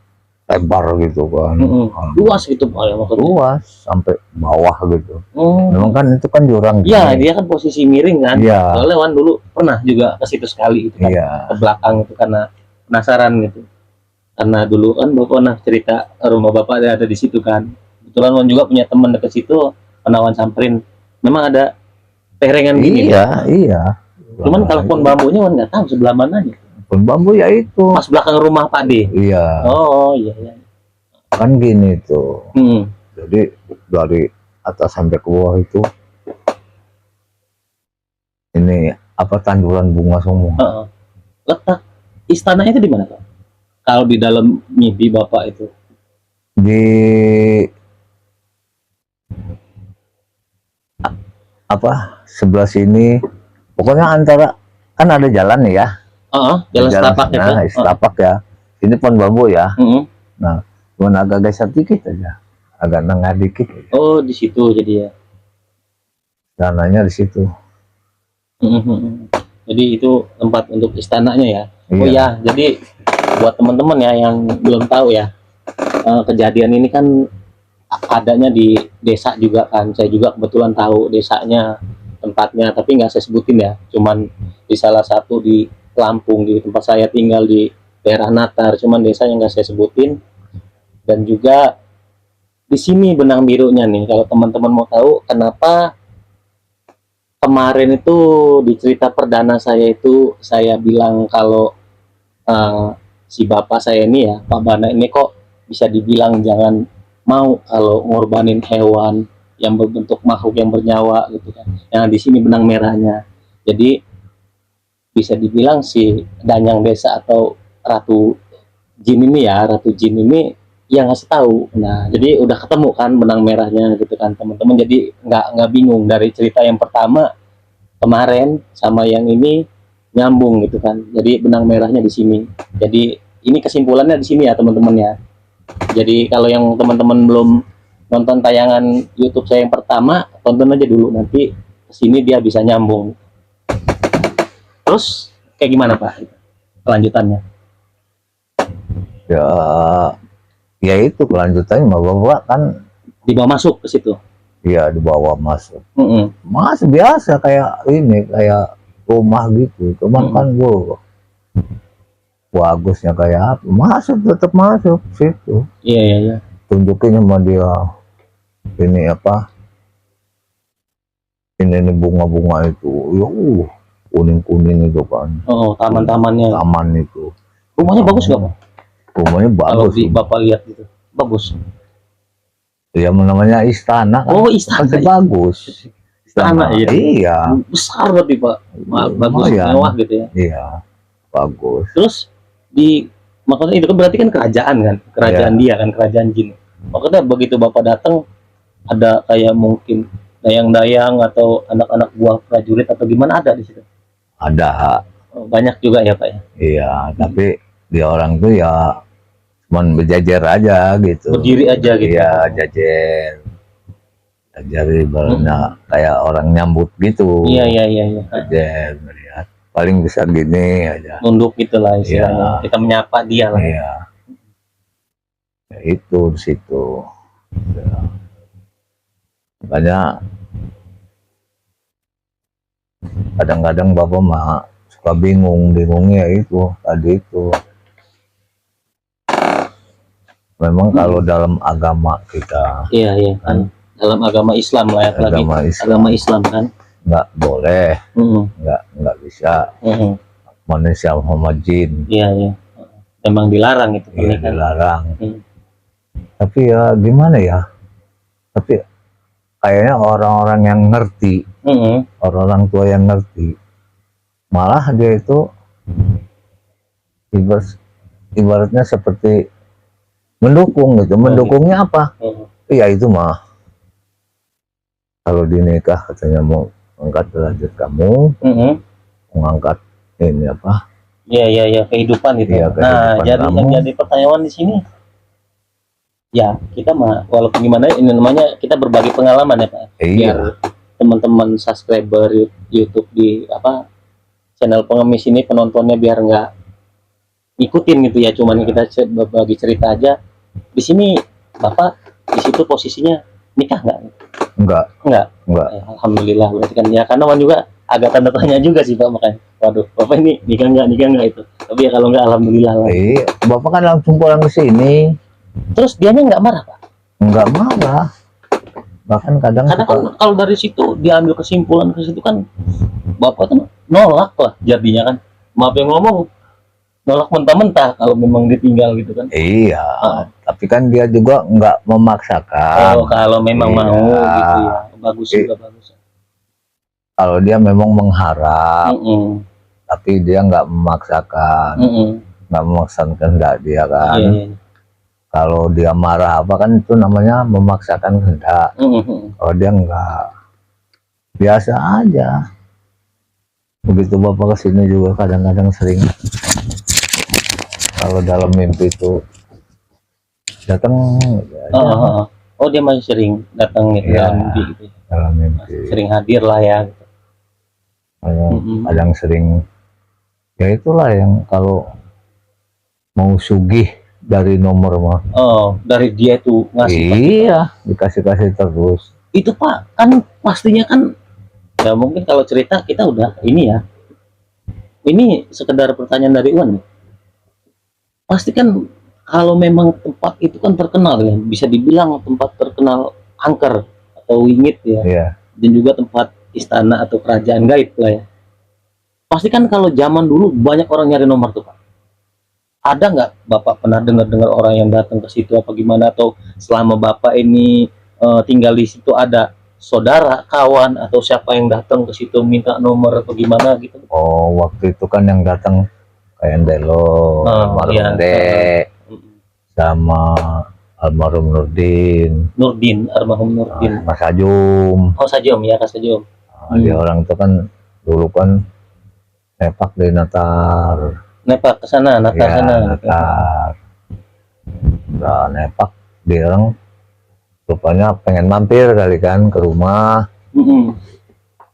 lebar gitu kan. Luas gitu Pak ya maksudnya. Luas sampai bawah gitu. Memang kan itu kan jurang. Iya, dia kan posisi miring kan. Iya. Soalnya Wan dulu pernah juga ke situ sekali gitu kan. Ke belakang itu karena penasaran gitu. Karena dulu kan bapak pernah cerita rumah bapak ada di situ kan. Kebetulan Wan juga punya teman dekat situ, pernah Wan samperin. Memang ada terengan gini. Iya. Cuman kalau pohon bambunya Wan nggak tahu sebelah mananya. Pohon bambu ya itu. Pas belakang rumah Pak D. Iya. Oh iya. Kan gini tuh. Jadi dari atas sampai ke bawah itu ini tanduran bunga semua. Letak istananya itu di mana Pak? Kalau di dalam mimpi bapak itu? Di sebelah sini. Pokoknya antara kan ada jalan nih ya. Jalan setapak itu. Setapak ya. Ini pohon bambu ya. Nah, cuma agak geser dikit aja. Agak nengah dikit. Oh, di situ jadi ya. Istananya di situ. Jadi itu tempat untuk istananya ya. Iya. Oh ya, jadi buat teman-teman ya yang belum tahu ya, kejadian ini kan adanya di desa juga kan. Saya juga kebetulan tahu desanya, tempatnya, tapi nggak saya sebutin ya. Cuman di salah satu di Lampung, di tempat saya tinggal di daerah Natar, cuman desa yang nggak saya sebutin. Dan juga di sini benang birunya nih, kalau teman-teman mau tahu kenapa kemarin itu di cerita perdana saya itu saya bilang kalau si bapak saya ini ya, Pak Bana ini kok bisa dibilang jangan mau kalau ngorbanin hewan yang berbentuk makhluk yang bernyawa gitu kan. Yang di sini benang merahnya. Jadi bisa dibilang si Danyang Desa atau Ratu Jin ini ya, Ratu Jin ini yang ngasih tahu. Nah, jadi udah ketemu kan benang merahnya gitu kan teman-teman. Jadi nggak bingung dari cerita yang pertama kemarin sama yang ini nyambung gitu kan. Jadi benang merahnya di sini. Jadi ini kesimpulannya di sini ya teman-teman ya. Jadi kalau yang teman-teman belum nonton tayangan YouTube saya yang pertama, tonton aja dulu, nanti kesini dia bisa nyambung. Terus kayak gimana Pak kelanjutannya? Ya itu kelanjutannya bapak kan dibawa masuk ke situ. Iya, dibawa masuk. Mm-mm. Mas biasa kayak ini, kayak rumah gitu. Cuman kan gua bagusnya kayak apa? Masuk, tetap masuk situ. Iya, iya, iya. Tunjukin sama dia ini apa? Ini bunga-bunga itu. Ya, kuning-kuning itu kan. Oh, taman-tamannya. Taman itu. Rumahnya bagus nggak, Pak? Rumahnya Kalau bagus. Bapak lihat gitu. Bagus. Ya namanya istana kan. Oh, istana. Pasti bagus. Istana, iya. Iya. Besar berarti, Pak. Bagus, Lumayan. mewah gitu ya. Iya. Bagus. Terus maksudnya itu kan berarti kan kerajaan kan, kerajaan dia kan, kerajaan jin. Maksudnya begitu Bapak datang ada kayak mungkin dayang-dayang atau anak-anak buah prajurit atau gimana, ada di situ? Ada. Oh, banyak juga ya, Pak ya. Iya, tapi dia orang tuh ya cuman berjajar aja gitu. Berdiri aja gitu. Iya, jajar. Jajar ibaratnya kayak orang nyambut gitu. Iya, iya, iya, iya. Jajar, melihat. Paling bisa gini aja. Nunduk gitu lah istilahnya. Iya. Kita menyapa dia lah. Iya. Ya, itu di situ. Ya. Makanya kadang-kadang Bapak mah suka bingungnya itu tadi itu. Memang kalau dalam agama kita Iya, iya kan. Dalam agama Islam lah ya, apalagi agama Islam kan. nggak boleh, Mm-mm. nggak bisa Mm-mm. manusia sama jin. Iya, iya. Memang dilarang itu Iya, pernikahan. dilarang. Mm. Tapi ya gimana ya? Tapi kayaknya orang-orang yang ngerti, Mm-mm. orang-orang tua yang ngerti, malah dia itu ibaratnya seperti mendukung gitu. Mendukungnya apa? Mm. Iya itu mah. Kalau dinikah katanya mau angkat derajat kamu, Mm-mm. mengangkat ini apa? Iya, iya, iya, kehidupan gitu. Iya, Nah, kehidupan jadi kamu. yang jadi pertanyaan di sini, ya kita mah walaupun gimana ini namanya kita berbagi pengalaman ya, Pak. Biar Iya, teman-teman subscriber YouTube di apa channel pengemis ini penontonnya biar nggak ngikutin gitu ya, cuman kita berbagi cerita aja. Di sini Bapak di situ posisinya nikah nggak? enggak. Enggak. Enggak. Ya, alhamdulillah berarti kan ya, karena juga agak tanda tanya juga sih Pak, makanya waduh Bapak ini nikah nggak itu, tapi ya kalau nggak alhamdulillah lah. Iya, Bapak kan langsung pulang ke sini. Terus dianya nggak marah Pak? Enggak marah. Bahkan kadang Karena kan suka, kalau dari situ diambil kesimpulan ke situ kan Bapak tuh nolak lah jadinya kan, maaf yang ngomong, nolak mentah-mentah kalau memang ditinggal gitu kan. iya, tapi kan dia juga enggak memaksakan. Oh, kalau memang Iya. mau gitu ya, bagus juga bagus. Kalau dia memang mengharap, Mm-mm. tapi dia enggak memaksakan, Mm-mm. enggak memaksakan kehendak dia kan. Iya, iya. Kalau dia marah apa kan itu namanya memaksakan kehendak. Mm-mm. Kalau dia enggak, biasa aja. Begitu Bapak kesini juga kadang-kadang sering, kalau dalam mimpi itu datang Oh, oh, dia masih sering datang gitu Iya. dalam mimpi gitu. dalam mimpi. Sering hadir lah ya. Gitu. Kadang sering, ya itulah yang kalau mau sugih dari nomor mah. Oh, dari dia tuh ngasih. Iya, dikasih-kasih terus. Itu Pak, kan pastinya kan ya mungkin kalau cerita kita udah ini ya. Ini sekedar pertanyaan dari Uwan. Pasti kan kalau memang tempat itu kan terkenal ya, bisa dibilang tempat terkenal angker atau wingit ya. Iya. Dan juga tempat istana atau kerajaan gaib lah ya. Pasti kan kalau zaman dulu banyak orang nyari nomor tuh Pak. Ada nggak Bapak pernah dengar-dengar orang yang datang ke situ apa gimana, atau selama Bapak ini tinggal di situ ada saudara, kawan atau siapa yang datang ke situ minta nomor atau gimana gitu? Oh, waktu itu kan yang datang kayak Endelo, almarhum iya. Dek, sama almarhum Nurdin, Almarhum Nurdin. Mas Ajum. Oh, Sajom ya, Kak Sajom. Dia orang itu kan dulu kan sepak di Natar. Nepak ke sana, Natar Ya, sana. Natar. Udah nepak, dia orang rupanya pengen mampir kali kan ke rumah.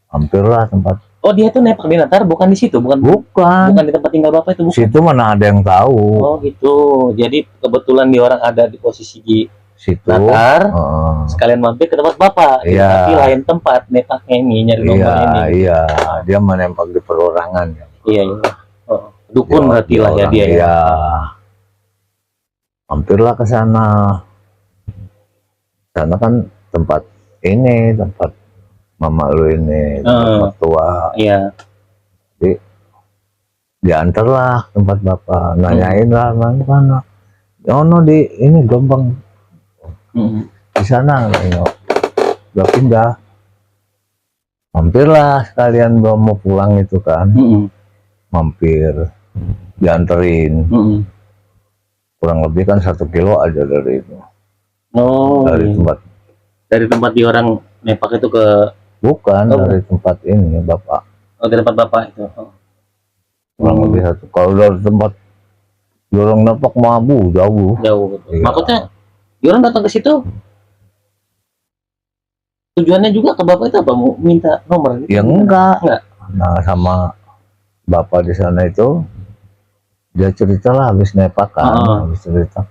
Hampirlah tempat. Oh, dia tuh nepak di Natar, bukan di situ, bukan Bukan. di tempat tinggal Bapak itu, bukan. Situ mana ada yang tahu. Oh gitu. Jadi kebetulan dia orang ada di posisi di situ. Natar, Heeh. sekalian mampir ke tempat bapak. Iya. Tapi lain tempat nepaknya ini nyari nomor ini. Iya, dia menembak di perorangan. Iya, iya. Oh, dukun berarti lah ya orang, dia ya. iya. Hampirlah ke sana. Sana kan tempat ini, tempat mama lu ini, tempat mertua. Iya. Jadi diantarlah tempat bapak, nanyain lah mana. No di ini Jombang, di sana, udah pindah. Mampirlah sekalian gua mau pulang itu kan, mampir, dianterin. Kurang lebih kan 1 kilo aja dari itu. Oh, dari iya. Dari tempat di orang nepak itu ke bukan dari tempat ini bapak. Oh, dari tempat bapak itu. Oh. Kurang lebih 1. Kalau dari tempat di orang nepak Mabu jauh. Jauh gitu. Iya. Maksudnya di orang datang ke situ tujuannya juga ke bapak itu apa, mau minta nomor gitu? Ya enggak. Nah sama bapak di sana itu dia cerita lah habis nepak kan, habis cerita.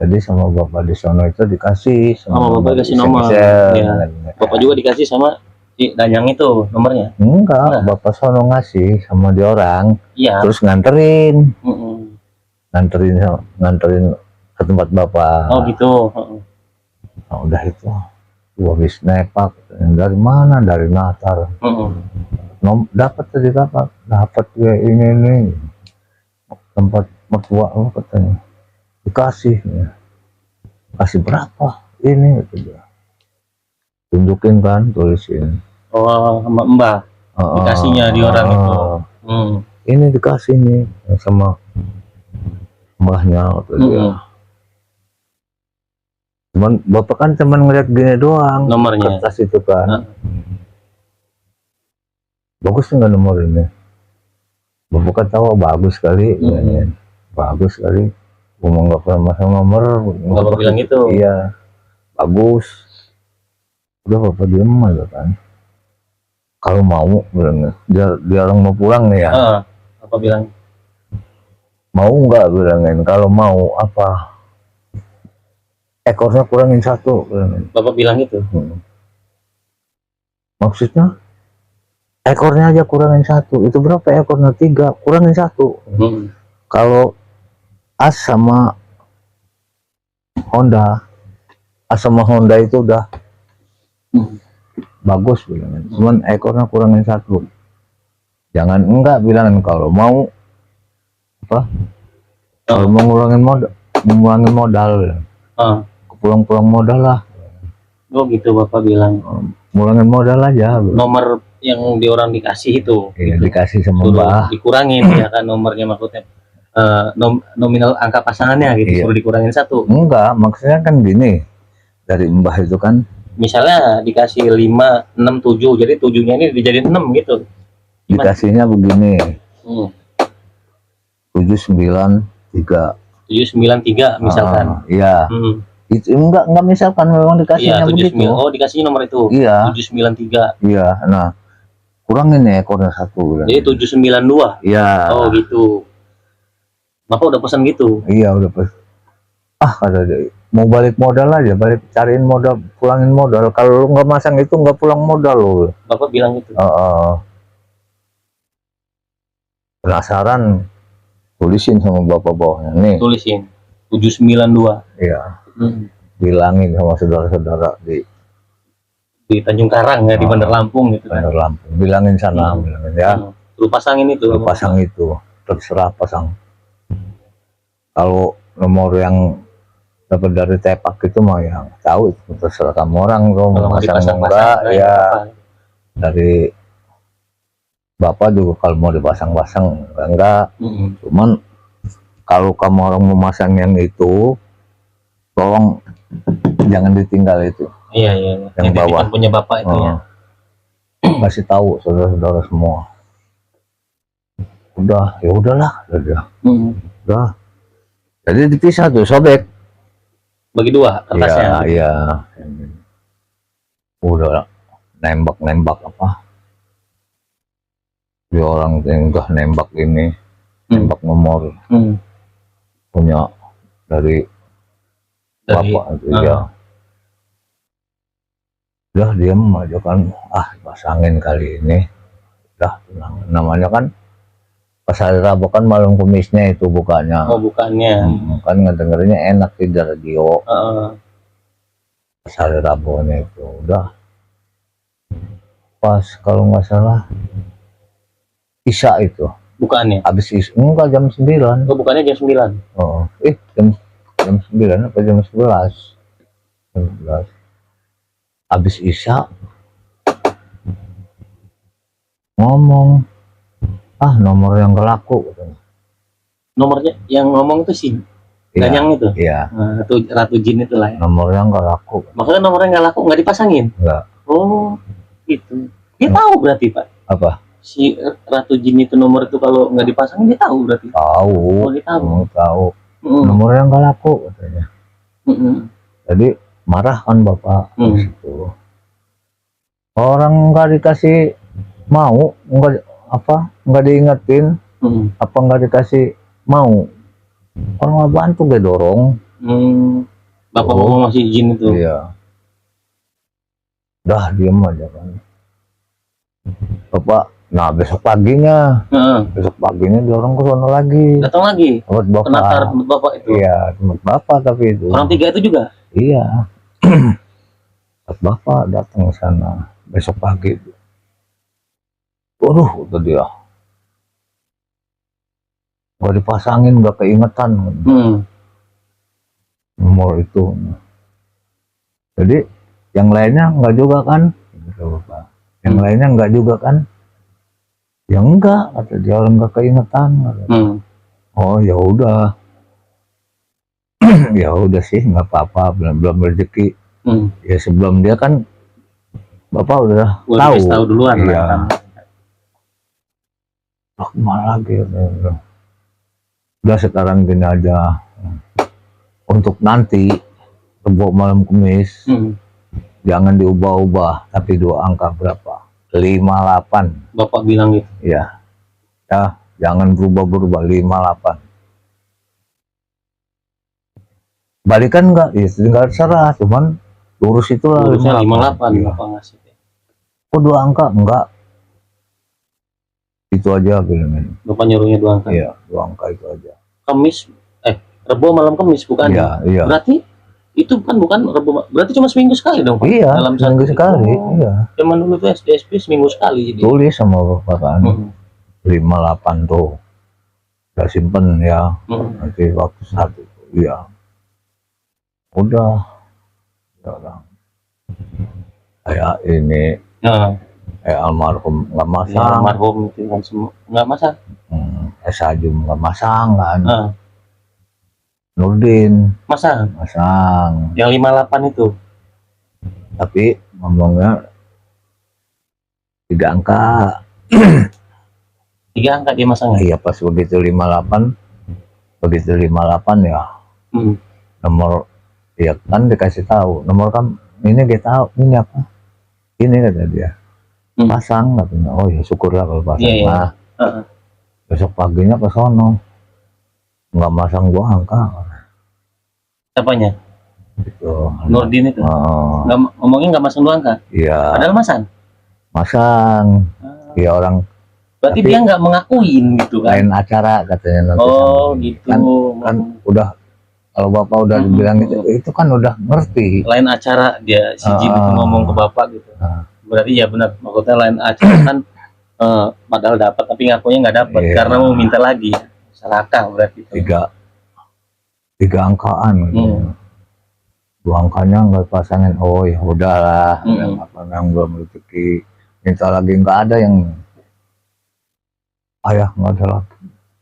Jadi sama bapak di sana itu dikasih sama bapak dikasih nomor. Ya. Bapak juga dikasih sama si Danyang itu nomornya? Enggak, bapak sono ngasih sama dia orang. Iya. Terus nganterin. Nganterin ke tempat bapak. Oh gitu. Nah, udah itu gua habis nepak dari mana, dari Natar. Dapat tadi dapat ya ini tempat mertua lo katanya, dikasih ya. Kasih berapa ini gitu dia, tunjukin kan, tulisin. Oh sama mbah dikasihnya di orang itu. Ini dikasih nih sama mbahnya gitu dia. Cuman bapak kan cuman ngeliat gini doang nomornya, kertas itu kan. Bagus nggak nomor ini? Bapak kan tahu bagus sekali, bagus sekali. Ngomong nggak pernah masang nomor. Bapak bilang gitu. Iya, bagus. Udah bapak diem aja kan. Kalau mau bilangnya, dia orang mau pulang nih ya. Bapak bilang mau nggak bilangin, kalau mau apa? Ekornya kurangin 1 bilangin. Bapak bilang gitu. Maksudnya? Ekornya aja kurangin 1, itu berapa ekornya? 3, kurangin 1. Kalau As sama Honda, itu udah bagus bilangin, cuman ekornya kurangin 1. Jangan enggak bilangin, kalau mau apa? Kalau mau ngurangin modal, pulang modal lah. Oh gitu bapak bilang. Ngurangin modal aja. Nomor yang di orang dikasih itu. Iya, gitu. Dikasih sama mbah. Dikurangin ya kan nomornya, maksudnya nominal angka pasangannya gitu. Iya. Suruh dikurangin 1. Enggak, maksudnya kan gini, dari mbah itu kan. Misalnya dikasih 5, 6, 7, jadi 7-nya ini dijadiin 6 gitu. Gimana? Dikasihnya begini. 793. 793 misalkan. Iya. Itu enggak misalkan, memang dikasihnya begitu. Oh, dikasihnya nomor itu. Iya. 793. Iya. Nah, kurangin ya ekornya 1. Jadi 792. Iya. Oh gitu. Bapak udah pesan gitu? Iya, udah pesan. Kata dia, mau balik modal aja, cariin modal, pulangin modal. Kalau lu nggak masang itu nggak pulang modal lo. Bapak bilang gitu. Penasaran, tulisin sama bapak bawahnya nih. Tulisin 792. Iya. Bilangin sama saudara-saudara di Tanjung Karang ya, di Bandar Lampung gitu kan. Bandar Lampung. Bilangin sana, bilangin ya. Lu pasangin itu. Lu pasang itu, terserah pasang. Kalau nomor yang dapat dari tepak itu mah yang tahu, itu terserah kamu orang tuh mau pasang enggak ya. Dari bapak juga kalau mau dipasang-pasang enggak. Cuman kalau kamu orang mau masang yang itu, tolong jangan ditinggal itu. Iya. Yang bawah punya bapak itu ya. Kasih tahu saudara-saudara semua. Udah, ya udahlah, udah. Jadi dipisah tuh, sobek. Bagi 2 kertasnya. Iya. Udah nembak apa? Dia orang udah nembak ini, nembak nomor. Punya dari Dari, bapak itu ya. Udah diam aja kan, pasangin kali ini. Udah tenang. Namanya kan pas hari Rabu kan malam Kemisnya itu bukanya. Oh, bukannya. Kan ngedengernya enak di radio. Pas hari Rabunya itu udah pas kalau nggak salah Isya itu. Bukannya. Habis Isya enggak jam 9. Oh, bukannya jam 9. Oh, jam 9 apa jam 11? Jam 11. Habis Isya ngomong, nomor yang gak laku katanya. Nomornya yang ngomong itu sih Ganyang itu? Iya. Ratu Jin itu lah ya. Nomor yang gak laku. Maksudnya nomornya nggak laku, nggak dipasangin? Enggak. Oh, gitu. Dia tahu berarti, Pak? Apa? Si Ratu Jin itu nomor itu kalau nggak dipasangin dia tahu berarti? Tahu. Oh, dia tahu. Tahu. Nomor yang gak laku katanya. Jadi marah kan bapak itu. Orang nggak dikasih mau, nggak diingetin, nggak dikasih mau, orang nggak bantu gue dorong. Bapak ngomong masih izin itu. Iya. Dah diem aja kan. Bapak, besok paginya dorong ke sana lagi. Datang lagi. Tempat bapak. Penatar tempat bapak itu. Iya, tempat bapak tapi itu. Orang 3 itu juga. Iya. Tempat bapak datang ke sana besok pagi. Waduh, itu dia. Gak dipasangin, gak keingetan nomor itu. Jadi yang lainnya nggak juga kan? Yang lainnya nggak juga kan? Ya enggak, kata dia, orang nggak keingetan. Oh ya udah. Ya udah sih, nggak apa-apa, belum rezeki. Ya sebelum dia kan bapak udah tahu duluan. Iya. Kemana lagi? Udah sekarang gini aja, untuk nanti Rebo malam Kemis jangan diubah-ubah, tapi 2 angka berapa? 58. Bapak bilang gitu. Iya. Ya, jangan berubah-berubah, 58. Balikan enggak? Ya tinggal serah, cuman lurus itulah. Lurusnya 58 iya. Bapak ngasih. Kok 2 angka? Enggak. Itu aja bilangin. Bapak nyuruhnya 2 angka. Iya, 2 angka itu aja. Kamis, Rebo malam Kamis bukan? Iya. Berarti itu kan bukan Rebo, berarti cuma seminggu sekali dong Pak? Iya, dalam seminggu sekali. Iya. Zaman dulu tuh SD seminggu sekali. Jadi. Tulis sama bapak kan. 58 tuh. Udah simpen ya. Nanti waktu satu. Iya. Udah. Kayak ini. Almarhum nggak masang. Ya, almarhum itu kan semua nggak masang. Sajum nggak masang kan. Nurdin masang. Yang 58 itu. Tapi ngomongnya 3 angka. 3 angka dia masang. Iya, pas begitu 58 ya. Nomor ya kan dikasih tahu. Nomor kan ini dia tahu ini apa? Ini kata dia. Pasang katanya. Oh ya syukurlah kalau pasang. Iya. Besok paginya ke sono. Nggak masang 2 angka. Apanya? Itu. Nurdin itu. Ngomongnya nggak masang 2 angka. Iya. Padahal masang. Iya orang. Berarti dia nggak mengakuin gitu kan? Lain acara katanya nanti. Oh gitu. Kan udah kalau bapak udah dibilang itu kan udah ngerti. Lain acara dia si Jin itu ngomong ke bapak gitu. Berarti ya benar, maksudnya lain acara kan padahal dapat tapi ngakunya nggak dapat karena mau minta lagi. Serakah berarti. 3 angkaan. 2 angkanya nggak pasangin. Oh ya udahlah. Yang belum rezeki minta lagi nggak ada yang ayah nggak ada lagi.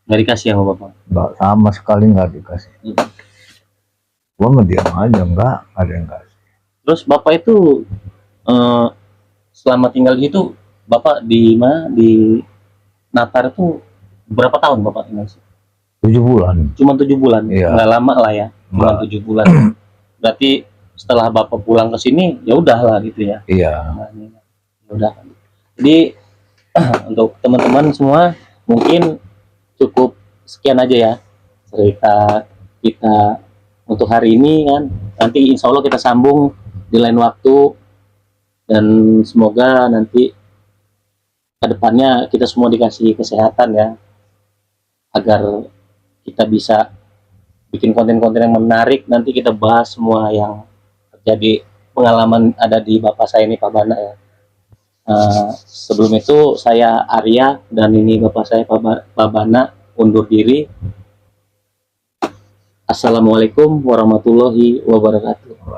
Nggak dikasih yang bapak? Nggak, sama sekali nggak dikasih. Gua mah diam aja, nggak ada yang kasih. Terus bapak itu selama tinggal itu bapak di mana di Natar itu berapa tahun bapak tinggal sih? 7 bulan. Cuma 7 bulan, iya. Nggak lama lah ya, cuma 7 bulan. Berarti setelah bapak pulang ke sini ya udahlah gitu ya? Iya. Ya udah. Jadi untuk teman-teman semua mungkin cukup sekian aja ya cerita kita untuk hari ini kan, nanti insya Allah kita sambung di lain waktu, dan semoga nanti kedepannya kita semua dikasih kesehatan ya, agar kita bisa bikin konten-konten yang menarik. Nanti kita bahas semua yang terjadi, pengalaman ada di bapak saya ini, Pak Bana ya. Sebelum itu saya Arya, dan ini bapak saya Pak Bana undur diri. Assalamualaikum warahmatullahi wabarakatuh.